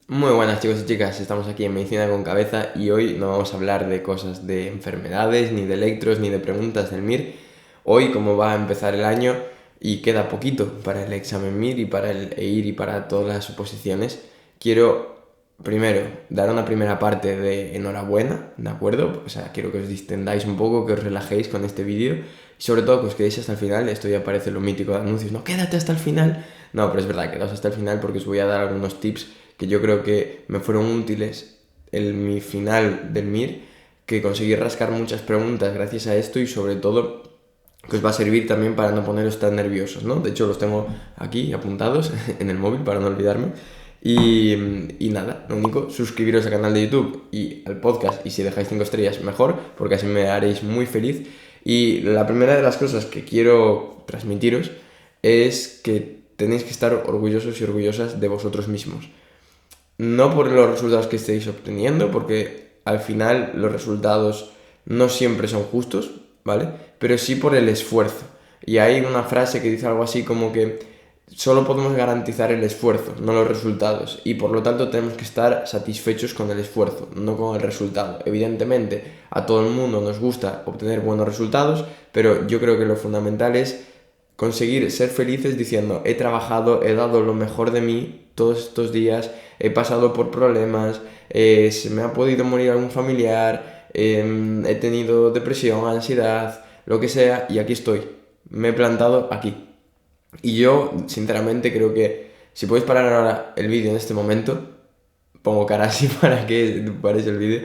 Muy buenas chicos y chicas, estamos aquí en Medicina con Cabeza y hoy no vamos a hablar de cosas de enfermedades, ni de electros, ni de preguntas del MIR. Hoy, como va a empezar el año y queda poquito para el examen MIR y para el EIR y para todas las oposiciones, quiero primero dar una primera parte de enhorabuena, ¿de acuerdo? O sea, quiero que os distendáis un poco, que os relajéis con este vídeo y sobre todo que os quedéis hasta el final. Esto ya parece lo mítico de anuncios, no, quédate hasta el final. No, pero es verdad, quedaos hasta el final porque os voy a dar algunos tips que yo creo que me fueron útiles en mi final del MIR, que conseguí rascar muchas preguntas gracias a esto y sobre todo que os va a servir también para no poneros tan nerviosos, ¿no? De hecho los tengo aquí apuntados en el móvil para no olvidarme. Y nada, lo único, suscribiros al canal de YouTube y al podcast, y si dejáis 5 estrellas mejor, porque así me haréis muy feliz. Y la primera de las cosas que quiero transmitiros es que tenéis que estar orgullosos y orgullosas de vosotros mismos. No por los resultados que estéis obteniendo, porque al final los resultados no siempre son justos, ¿vale? Pero sí por el esfuerzo. Y hay una frase que dice algo así como que solo podemos garantizar el esfuerzo, no los resultados. Y por lo tanto tenemos que estar satisfechos con el esfuerzo, no con el resultado. Evidentemente, a todo el mundo nos gusta obtener buenos resultados, pero yo creo que lo fundamental es conseguir ser felices diciendo, he trabajado, he dado lo mejor de mí todos estos días, he pasado por problemas, se me ha podido morir algún familiar, he tenido depresión, ansiedad, lo que sea, y aquí estoy, me he plantado aquí. Y yo, sinceramente, creo que si podéis parar ahora el vídeo en este momento, pongo cara así para que paréis el vídeo,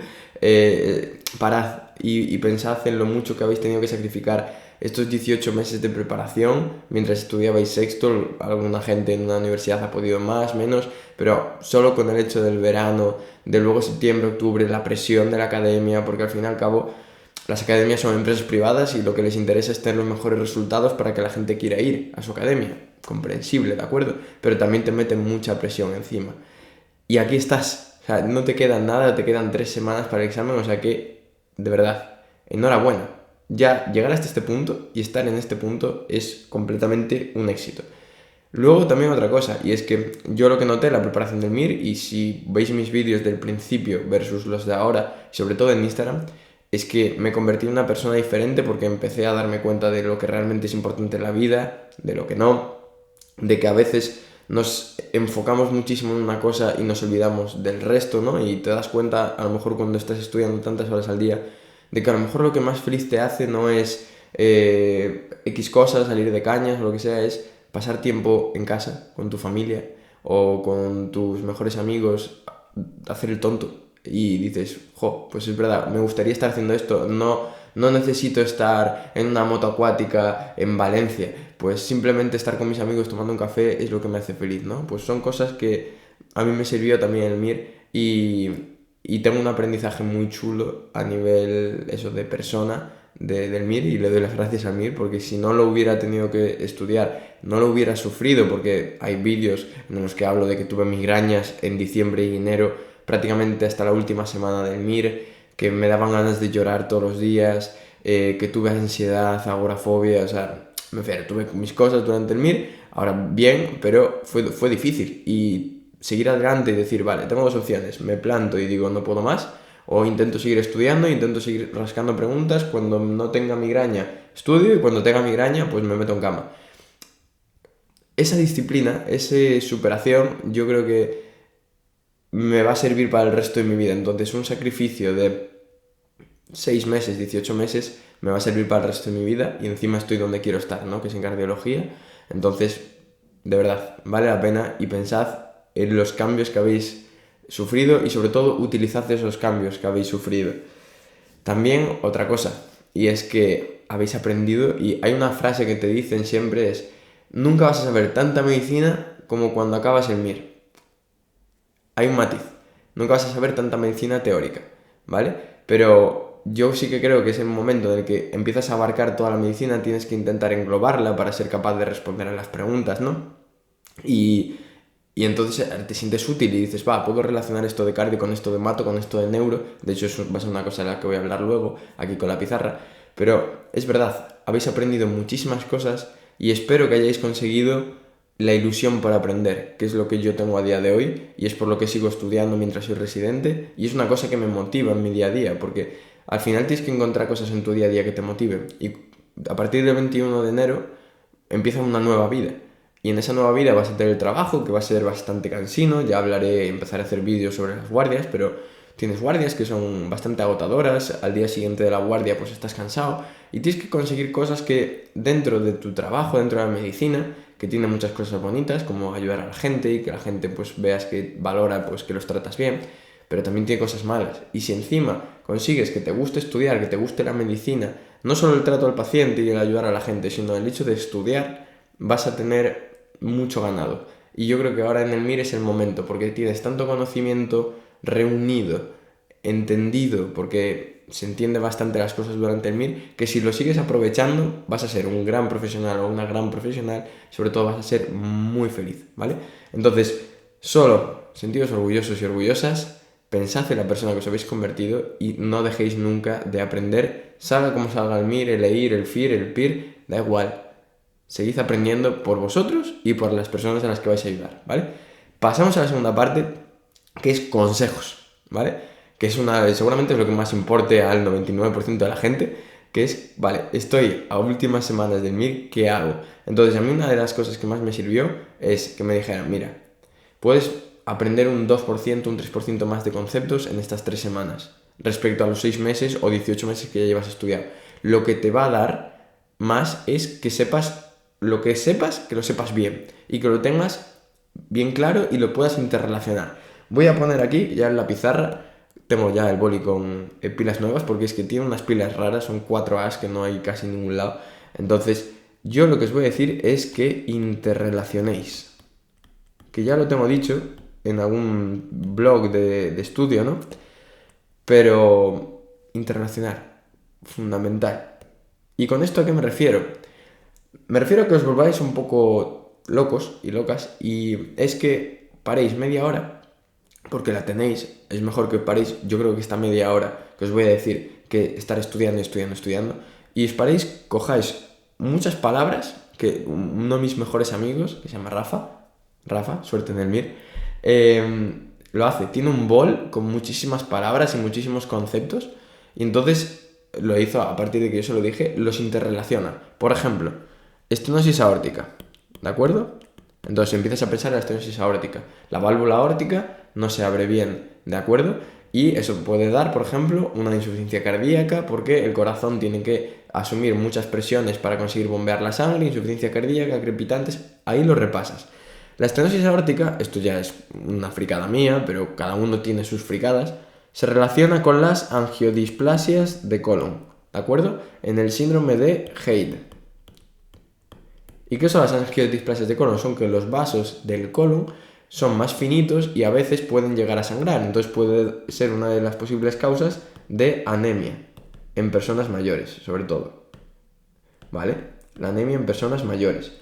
parad y pensad en lo mucho que habéis tenido que sacrificar estos 18 meses de preparación mientras estudiabais sexto. Alguna gente en una universidad ha podido más, menos, pero solo con el hecho del verano, de luego septiembre, octubre, la presión de la academia, porque al fin y al cabo las academias son empresas privadas y lo que les interesa es tener los mejores resultados para que la gente quiera ir a su academia. Comprensible, ¿de acuerdo? Pero también te meten mucha presión encima. Y aquí estás. O sea, no te queda nada, te quedan 3 semanas para el examen, o sea que, de verdad, enhorabuena. Ya llegar hasta este punto y estar en este punto es completamente un éxito. Luego también otra cosa, y es que yo lo que noté en la preparación del MIR, y si veis mis vídeos del principio versus los de ahora, sobre todo en Instagram, es que me convertí en una persona diferente porque empecé a darme cuenta de lo que realmente es importante en la vida, de lo que no, de que a veces nos enfocamos muchísimo en una cosa y nos olvidamos del resto, ¿no? Y te das cuenta, a lo mejor cuando estás estudiando tantas horas al día, de que a lo mejor lo que más feliz te hace no es X cosas, salir de cañas o lo que sea, es pasar tiempo en casa con tu familia o con tus mejores amigos, hacer el tonto. Y dices, jo, pues es verdad, me gustaría estar haciendo esto, no necesito estar en una moto acuática en Valencia, pues simplemente estar con mis amigos tomando un café es lo que me hace feliz, ¿no? Pues son cosas que a mí me sirvió también el MIR y tengo un aprendizaje muy chulo a nivel eso de persona del MIR, y le doy las gracias al MIR porque si no lo hubiera tenido que estudiar, no lo hubiera sufrido, porque hay vídeos en los que hablo de que tuve migrañas en diciembre y enero prácticamente hasta la última semana del MIR, que me daban ganas de llorar todos los días, que tuve ansiedad, agorafobia, o sea, me refiero, tuve mis cosas durante el MIR, ahora bien, pero fue difícil. Y seguir adelante y decir, vale, tengo dos opciones, me planto y digo no puedo más, o intento seguir estudiando, intento seguir rascando preguntas, cuando no tenga migraña estudio y cuando tenga migraña pues me meto en cama. Esa disciplina, esa superación, yo creo que me va a servir para el resto de mi vida. Entonces un sacrificio de 6 meses, 18 meses, me va a servir para el resto de mi vida y encima estoy donde quiero estar, ¿no? Que es en cardiología. Entonces, de verdad, vale la pena y pensad en los cambios que habéis sufrido y sobre todo utilizad esos cambios que habéis sufrido. También otra cosa, y es que habéis aprendido, y hay una frase que te dicen siempre es, nunca vas a saber tanta medicina como cuando acabas el MIR. Hay un matiz, nunca vas a saber tanta medicina teórica, ¿vale? Pero yo sí que creo que es el momento en el que empiezas a abarcar toda la medicina, tienes que intentar englobarla para ser capaz de responder a las preguntas, ¿no? Y, y entonces te sientes útil y dices, va, puedo relacionar esto de cardio con esto de mato, con esto de neuro. De hecho, eso va a ser una cosa de la que voy a hablar luego, aquí con la pizarra. Pero es verdad, habéis aprendido muchísimas cosas y espero que hayáis conseguido la ilusión por aprender, que es lo que yo tengo a día de hoy y es por lo que sigo estudiando mientras soy residente y es una cosa que me motiva en mi día a día, porque al final tienes que encontrar cosas en tu día a día que te motiven y a partir del 21 de enero empieza una nueva vida y en esa nueva vida vas a tener el trabajo que va a ser bastante cansino, ya empezaré a hacer vídeos sobre las guardias, pero tienes guardias que son bastante agotadoras, al día siguiente de la guardia pues estás cansado y tienes que conseguir cosas que dentro de tu trabajo, dentro de la medicina, que tiene muchas cosas bonitas como ayudar a la gente y que la gente pues veas que valora pues que los tratas bien, pero también tiene cosas malas. Y si encima consigues que te guste estudiar, que te guste la medicina, no solo el trato al paciente y el ayudar a la gente, sino el hecho de estudiar, vas a tener mucho ganado. Y yo creo que ahora en el MIR es el momento, porque tienes tanto conocimiento reunido, entendido, porque se entiende bastante las cosas durante el MIR, que si lo sigues aprovechando vas a ser un gran profesional o una gran profesional, sobre todo vas a ser muy feliz, ¿vale? Entonces, solo sentidos orgullosos y orgullosas, pensad en la persona que os habéis convertido y no dejéis nunca de aprender, salga como salga el MIR, el EIR, el FIR, el PIR, da igual. Seguid aprendiendo por vosotros y por las personas a las que vais a ayudar, ¿vale? Pasamos a la segunda parte, que es consejos, ¿vale? Que es seguramente es lo que más importe al 99% de la gente, que es, vale, estoy a últimas semanas del MIR, ¿qué hago? Entonces, a mí una de las cosas que más me sirvió es que me dijeran, mira, puedes aprender un 2%, un 3% más de conceptos en estas 3 semanas, respecto a los 6 meses o 18 meses que ya llevas a estudiar. Lo que te va a dar más es que sepas lo que sepas, que lo sepas bien y que lo tengas bien claro y lo puedas interrelacionar. Voy a poner aquí ya en la pizarra, tengo ya el boli con pilas nuevas porque es que tiene unas pilas raras, son 4As que no hay casi en ningún lado. Entonces, yo lo que os voy a decir es que interrelacionéis. Que ya lo tengo dicho en algún blog de estudio, ¿no? Pero interrelacionar, fundamental. ¿Y con esto a qué me refiero? Me refiero a que os volváis un poco locos y locas y es que paréis media hora, porque la tenéis, es mejor que paréis, yo creo que esta media hora que os voy a decir que estar estudiando, y os paréis, cojáis muchas palabras, que uno de mis mejores amigos, que se llama Rafa, suerte en el MIR, lo hace, tiene un bol con muchísimas palabras y muchísimos conceptos y entonces lo hizo, a partir de que yo se lo dije, los interrelaciona. Por ejemplo, estenosis aórtica, ¿de acuerdo? Entonces empiezas a pensar en la estenosis aórtica. La válvula aórtica no se abre bien, ¿de acuerdo? Y eso puede dar, por ejemplo, una insuficiencia cardíaca porque el corazón tiene que asumir muchas presiones para conseguir bombear la sangre, insuficiencia cardíaca, crepitantes, ahí lo repasas. La estenosis aórtica, esto ya es una fricada mía, pero cada uno tiene sus fricadas, se relaciona con las angiodisplasias de colon, ¿de acuerdo? En el síndrome de Hyde. ¿Y qué son las angiodisplasias de colon? Son que los vasos del colon son más finitos y a veces pueden llegar a sangrar. Entonces puede ser una de las posibles causas de anemia en personas mayores, sobre todo. ¿Vale? La anemia en personas mayores.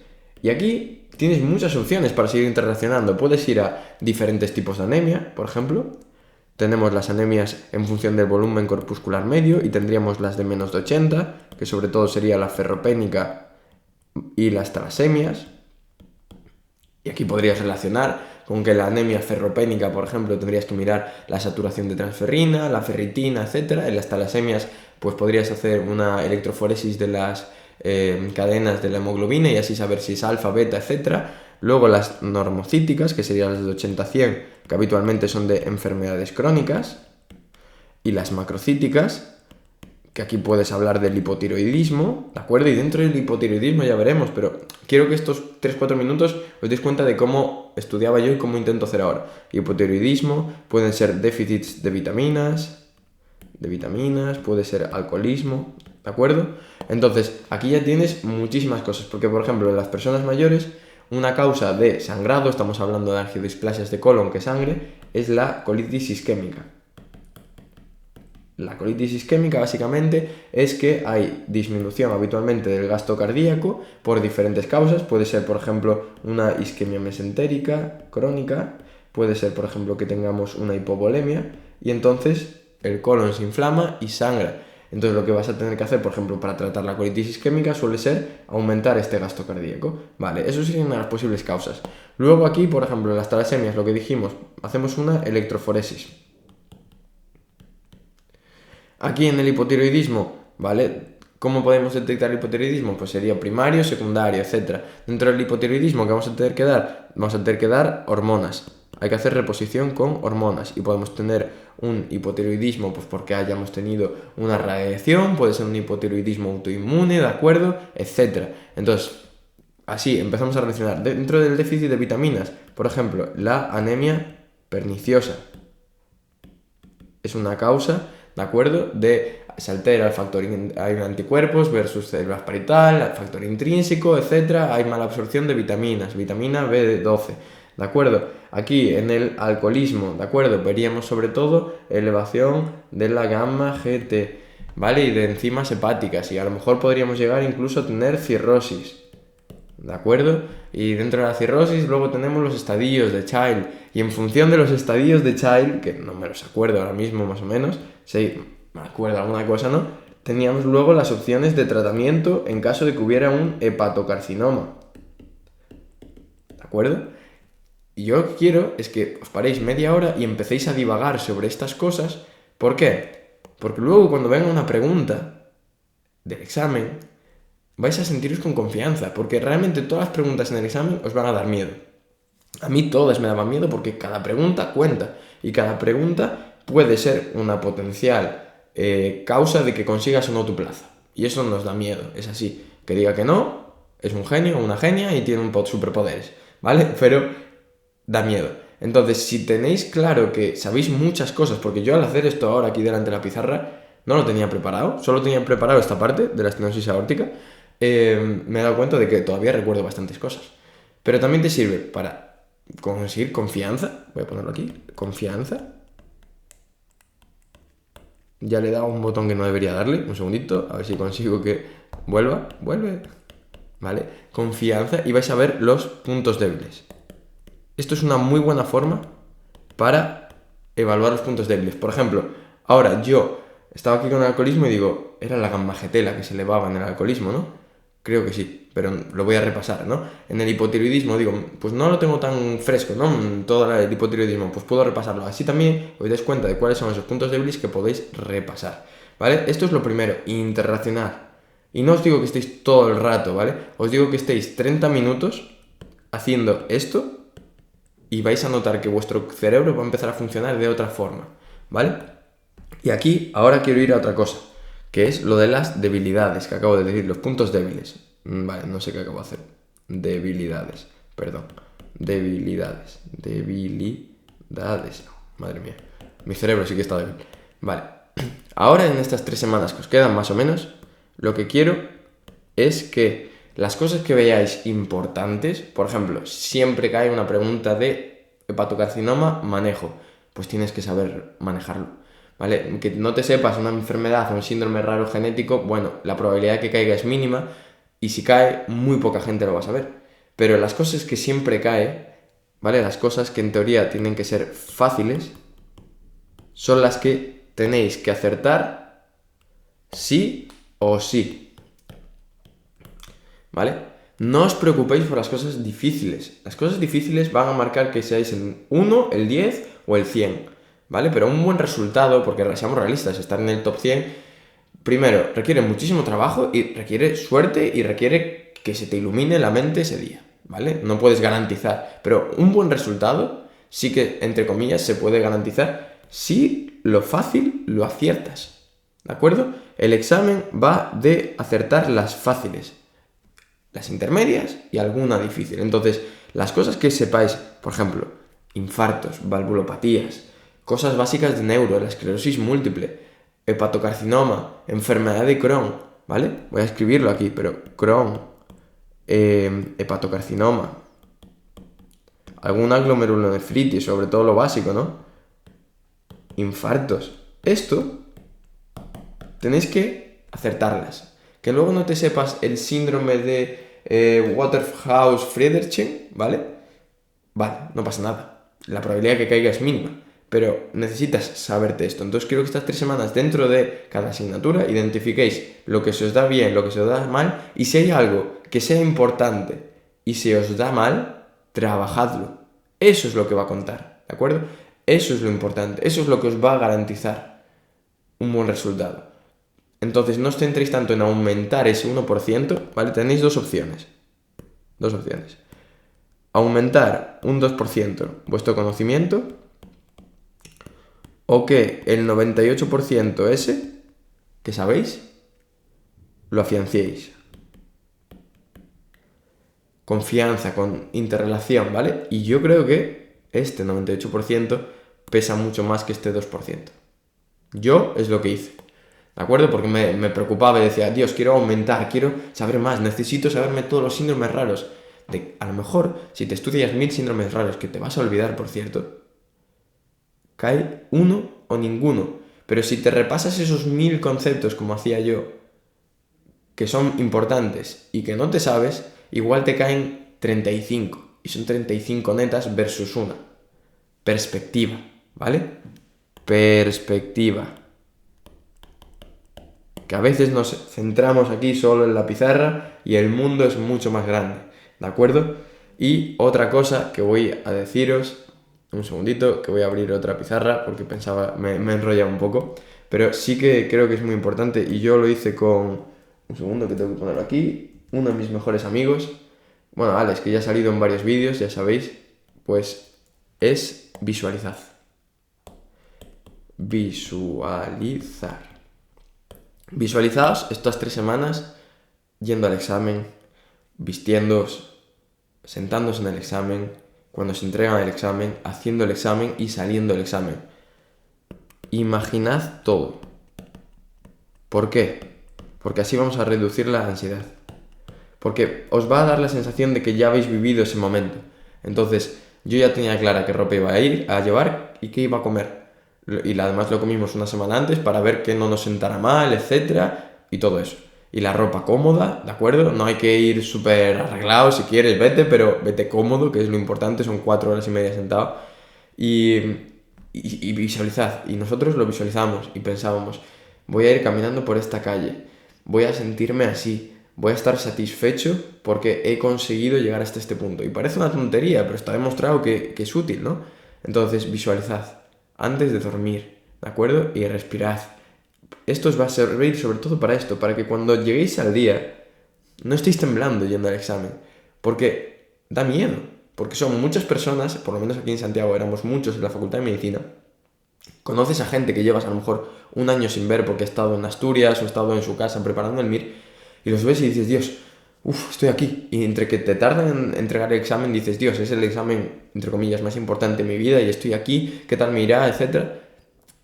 Y aquí tienes muchas opciones para seguir interrelacionando. Puedes ir a diferentes tipos de anemia, por ejemplo. Tenemos las anemias en función del volumen corpuscular medio y tendríamos las de menos de 80, que sobre todo sería la ferropénica y las talasemias. Y aquí podrías relacionar con que la anemia ferropénica, por ejemplo, tendrías que mirar la saturación de transferrina, la ferritina, etc. En las talasemias, pues podrías hacer una electroforesis de las cadenas de la hemoglobina y así saber si es alfa, beta, etc. Luego las normocíticas, que serían las de 80 a 100, que habitualmente son de enfermedades crónicas. Y las macrocíticas, que aquí puedes hablar del hipotiroidismo, ¿de acuerdo? Y dentro del hipotiroidismo ya veremos, pero quiero que estos 3-4 minutos os deis cuenta de cómo estudiaba yo y cómo intento hacer ahora. Hipotiroidismo, pueden ser déficits de vitaminas, puede ser alcoholismo, ¿de acuerdo? Entonces, aquí ya tienes muchísimas cosas, porque por ejemplo, en las personas mayores, una causa de sangrado, estamos hablando de angiodisplasias de colon que sangre, es la colitis isquémica. La colitis isquémica básicamente es que hay disminución habitualmente del gasto cardíaco por diferentes causas. Puede ser, por ejemplo, una isquemia mesentérica crónica, puede ser, por ejemplo, que tengamos una hipovolemia y entonces el colon se inflama y sangra. Entonces lo que vas a tener que hacer, por ejemplo, para tratar la colitis isquémica suele ser aumentar este gasto cardíaco. Vale, eso sería una de las posibles causas. Luego aquí, por ejemplo, en las talasemias, lo que dijimos, hacemos una electroforesis. Aquí en el hipotiroidismo, ¿vale? ¿Cómo podemos detectar el hipotiroidismo? Pues sería primario, secundario, etc. Dentro del hipotiroidismo, ¿qué vamos a tener que dar? Vamos a tener que dar hormonas. Hay que hacer reposición con hormonas y podemos tener un hipotiroidismo pues porque hayamos tenido una radiación, puede ser un hipotiroidismo autoinmune, ¿de acuerdo? Etcétera. Entonces, así empezamos a relacionar. Dentro del déficit de vitaminas, por ejemplo, la anemia perniciosa es una causa, ¿de acuerdo? Se altera el factor, hay anticuerpos versus células parietal, el factor intrínseco, etcétera. Hay mala absorción de vitaminas, vitamina B12, ¿de acuerdo? Aquí en el alcoholismo, ¿de acuerdo? Veríamos sobre todo elevación de la gamma GT, ¿vale? Y de enzimas hepáticas, y a lo mejor podríamos llegar incluso a tener cirrosis, ¿de acuerdo? Y dentro de la cirrosis luego tenemos los estadios de Child, y en función de los estadios de Child, que no me los acuerdo ahora mismo más o menos, sí, me acuerdo alguna cosa, ¿no? Teníamos luego las opciones de tratamiento en caso de que hubiera un hepatocarcinoma, ¿de acuerdo? Y yo lo que quiero es que os paréis media hora y empecéis a divagar sobre estas cosas. ¿Por qué? Porque luego cuando venga una pregunta del examen, vais a sentiros con confianza, porque realmente todas las preguntas en el examen os van a dar miedo. A mí todas me daban miedo porque cada pregunta cuenta y cada pregunta puede ser una potencial causa de que consigas o no tu plaza. Y eso nos da miedo, es así. Que diga que no, es un genio o una genia y tiene un superpoderes, ¿vale? Pero da miedo. Entonces, si tenéis claro que sabéis muchas cosas, porque yo al hacer esto ahora aquí delante de la pizarra no lo tenía preparado, solo tenía preparado esta parte de la estenosis aórtica, me he dado cuenta de que todavía recuerdo bastantes cosas. Pero también te sirve para conseguir confianza. Voy a ponerlo aquí, confianza. Ya le he dado un botón que no debería darle, un segundito, a ver si consigo que vuelve, ¿vale? Confianza, y vais a ver los puntos débiles. Esto es una muy buena forma para evaluar los puntos débiles. Por ejemplo, ahora yo estaba aquí con el alcoholismo y digo, era la gamma GT la que se elevaba en el alcoholismo, ¿no? Creo que sí, pero lo voy a repasar, ¿no? En el hipotiroidismo digo, pues no lo tengo tan fresco, ¿no? Todo el hipotiroidismo, pues puedo repasarlo. Así también os dais cuenta de cuáles son esos puntos débiles que podéis repasar, ¿vale? Esto es lo primero, interrelacionar. Y no os digo que estéis todo el rato, ¿vale? Os digo que estéis 30 minutos haciendo esto y vais a notar que vuestro cerebro va a empezar a funcionar de otra forma, ¿vale? Y aquí ahora quiero ir a otra cosa, que es lo de las debilidades, que acabo de decir, los puntos débiles. Vale, no sé qué acabo de hacer. Debilidades, perdón. Debilidades. Madre mía. Mi cerebro sí que está débil. Vale. Ahora en estas 3 semanas que os quedan más o menos, lo que quiero es que las cosas que veáis importantes, por ejemplo, siempre que hay una pregunta de hepatocarcinoma, manejo, pues tienes que saber manejarlo, ¿vale? Que no te sepas una enfermedad o un síndrome raro genético, bueno, la probabilidad de que caiga es mínima y si cae, muy poca gente lo va a saber. Pero las cosas que siempre cae, ¿vale? Las cosas que en teoría tienen que ser fáciles, son las que tenéis que acertar sí o sí. ¿Vale? No os preocupéis por las cosas difíciles. Las cosas difíciles van a marcar que seáis el 1, el 10 o el 100, ¿vale? Pero un buen resultado, porque seamos realistas, estar en el top 100, primero, requiere muchísimo trabajo y requiere suerte y requiere que se te ilumine la mente ese día, ¿vale? No puedes garantizar, pero un buen resultado sí que, entre comillas, se puede garantizar si lo fácil lo aciertas, ¿de acuerdo? El examen va de acertar las fáciles, las intermedias y alguna difícil. Entonces, las cosas que sepáis, por ejemplo, infartos, valvulopatías, cosas básicas de neuro, la esclerosis múltiple, hepatocarcinoma, enfermedad de Crohn, ¿vale? Voy a escribirlo aquí, pero Crohn, hepatocarcinoma, alguna glomerulonefritis, sobre todo lo básico, ¿no? Infartos. Esto tenéis que acertarlas. Que luego no te sepas el síndrome de Waterhouse-Friedrichsen, ¿vale? Vale, no pasa nada. La probabilidad de que caiga es mínima. pero necesitas saberte esto. Entonces quiero que estas 3 semanas dentro de cada asignatura identifiquéis lo que se os da bien, lo que se os da mal, y si hay algo que sea importante y se os da mal, trabajadlo. Eso es lo que va a contar, ¿de acuerdo? Eso es lo importante, eso es lo que os va a garantizar un buen resultado. Entonces no os centréis tanto en aumentar ese 1%, ¿vale? Tenéis dos opciones. Aumentar un 2% vuestro conocimiento, o que el 98% ese, que sabéis, lo afiancéis. Confianza, con interrelación, ¿vale? Y yo creo que este 98% pesa mucho más que este 2%. Yo es lo que hice, ¿de acuerdo? Porque me preocupaba y decía, Dios, quiero aumentar, quiero saber más, necesito saberme todos los síndromes raros. A lo mejor, si te estudias 1000 síndromes raros, que te vas a olvidar, por cierto, cae uno o ninguno. Pero si te repasas esos 1000 conceptos, como hacía yo, que son importantes y que no te sabes, igual te caen 35. Y son 35 netas versus una. Perspectiva, ¿vale? Perspectiva. Que a veces nos centramos aquí solo en la pizarra y el mundo es mucho más grande, ¿de acuerdo? Y otra cosa que voy a deciros, un segundito, que voy a abrir otra pizarra porque pensaba, me he enrollado un poco, pero sí que creo que es muy importante y yo lo hice con, un segundo que tengo que ponerlo aquí, uno de mis mejores amigos, bueno, Alex, que ya ha salido en varios vídeos, ya sabéis, pues es visualizar. Visualizaos estas 3 semanas yendo al examen, vistiéndoos, sentándose en el examen, cuando se entregan el examen, haciendo el examen y saliendo del examen. Imaginad todo. ¿Por qué? Porque así vamos a reducir la ansiedad. Porque os va a dar la sensación de que ya habéis vivido ese momento. Entonces, yo ya tenía clara qué ropa iba a llevar y qué iba a comer. Y además lo comimos una semana antes para ver que no nos sentara mal, etcétera, y todo eso. Y la ropa cómoda, ¿de acuerdo? No hay que ir súper arreglado, si quieres vete, pero vete cómodo, que es lo importante, son 4 horas y media sentado. Y visualizad, y nosotros lo visualizamos y pensábamos, voy a ir caminando por esta calle, voy a sentirme así, voy a estar satisfecho porque he conseguido llegar hasta este punto. Y parece una tontería, pero está demostrado que es útil, ¿no? Entonces visualizad antes de dormir, ¿de acuerdo? Y respirad. Esto os va a servir sobre todo para esto, para que cuando lleguéis al día no estéis temblando yendo al examen, porque da miedo, porque son muchas personas, por lo menos aquí en Santiago éramos muchos en la Facultad de Medicina. Conoces a gente que llevas a lo mejor un año sin ver porque ha estado en Asturias o ha estado en su casa preparando el MIR, y los ves y dices, Dios, estoy aquí. Y entre que te tardan en entregar el examen, dices, Dios, es el examen, entre comillas, más importante de mi vida y estoy aquí, ¿qué tal me irá? Etcétera.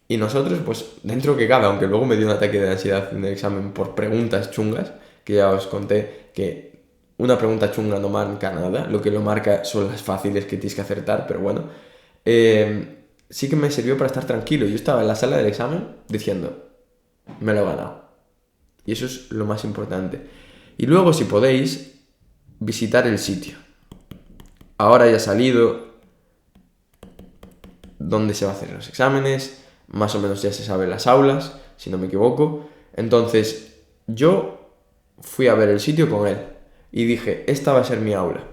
Y nosotros, pues, dentro que cabe, aunque luego me dio un ataque de ansiedad en el examen por preguntas chungas, que ya os conté que una pregunta chunga no marca nada, lo que lo marca son las fáciles que tienes que acertar, pero bueno, sí que me sirvió para estar tranquilo. Yo estaba en la sala del examen diciendo, me lo he ganado. Y eso es lo más importante. Y luego, si podéis, visitar el sitio. Ahora ya ha salido dónde se va a hacer los exámenes, más o menos ya se saben las aulas, si no me equivoco. Entonces, yo fui a ver el sitio con él y dije, esta va a ser mi aula.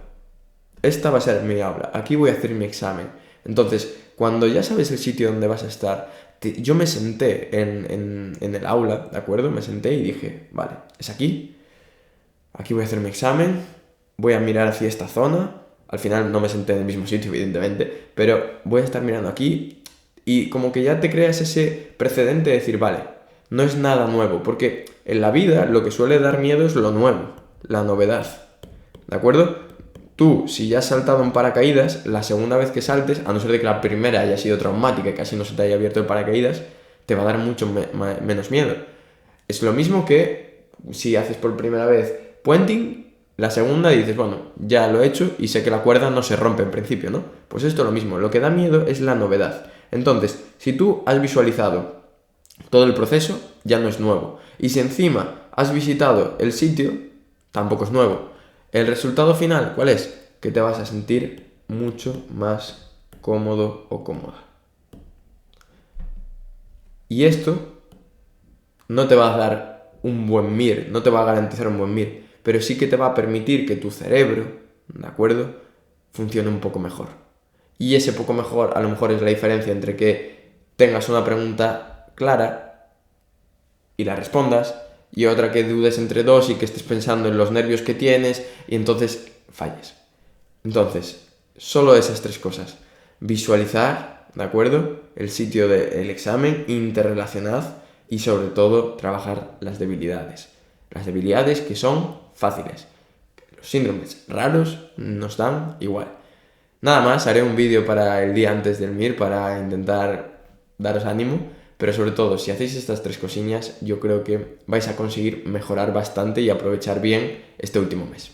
Esta va a ser mi aula. Aquí voy a hacer mi examen. Entonces, cuando ya sabes el sitio donde vas a estar, yo me senté en el aula, ¿de acuerdo? Me senté y dije, vale, es aquí. Aquí voy a hacer mi examen. Voy a mirar hacia esta zona. Al final no me senté en el mismo sitio, evidentemente, pero voy a estar mirando aquí y como que ya te creas ese precedente de decir, vale, no es nada nuevo, porque en la vida lo que suele dar miedo es lo nuevo, la novedad, ¿de acuerdo? Tú, si ya has saltado en paracaídas, la segunda vez que saltes, a no ser de que la primera haya sido traumática y casi no se te haya abierto el paracaídas, te va a dar mucho menos miedo. Es lo mismo que si haces por primera vez puenting, la segunda dices, bueno, ya lo he hecho y sé que la cuerda no se rompe en principio, ¿no? Pues esto es lo mismo, lo que da miedo es la novedad. Entonces, si tú has visualizado todo el proceso, ya no es nuevo. Y si encima has visitado el sitio, tampoco es nuevo. El resultado final, ¿cuál es? Que te vas a sentir mucho más cómodo o cómoda. Y esto no te va a dar un buen MIR, no te va a garantizar un buen MIR, pero sí que te va a permitir que tu cerebro, ¿de acuerdo?, funcione un poco mejor. Y ese poco mejor a lo mejor es la diferencia entre que tengas una pregunta clara y la respondas, y otra que dudes entre dos y que estés pensando en los nervios que tienes y entonces falles. Entonces, solo esas tres cosas. Visualizar, ¿de acuerdo?, el sitio del examen, interrelacionad y sobre todo trabajar las debilidades. Las debilidades que son fáciles. Los síndromes raros nos dan igual. Nada más, haré un vídeo para el día antes del MIR para intentar daros ánimo, pero sobre todo, si hacéis estas tres cosillas, yo creo que vais a conseguir mejorar bastante y aprovechar bien este último mes.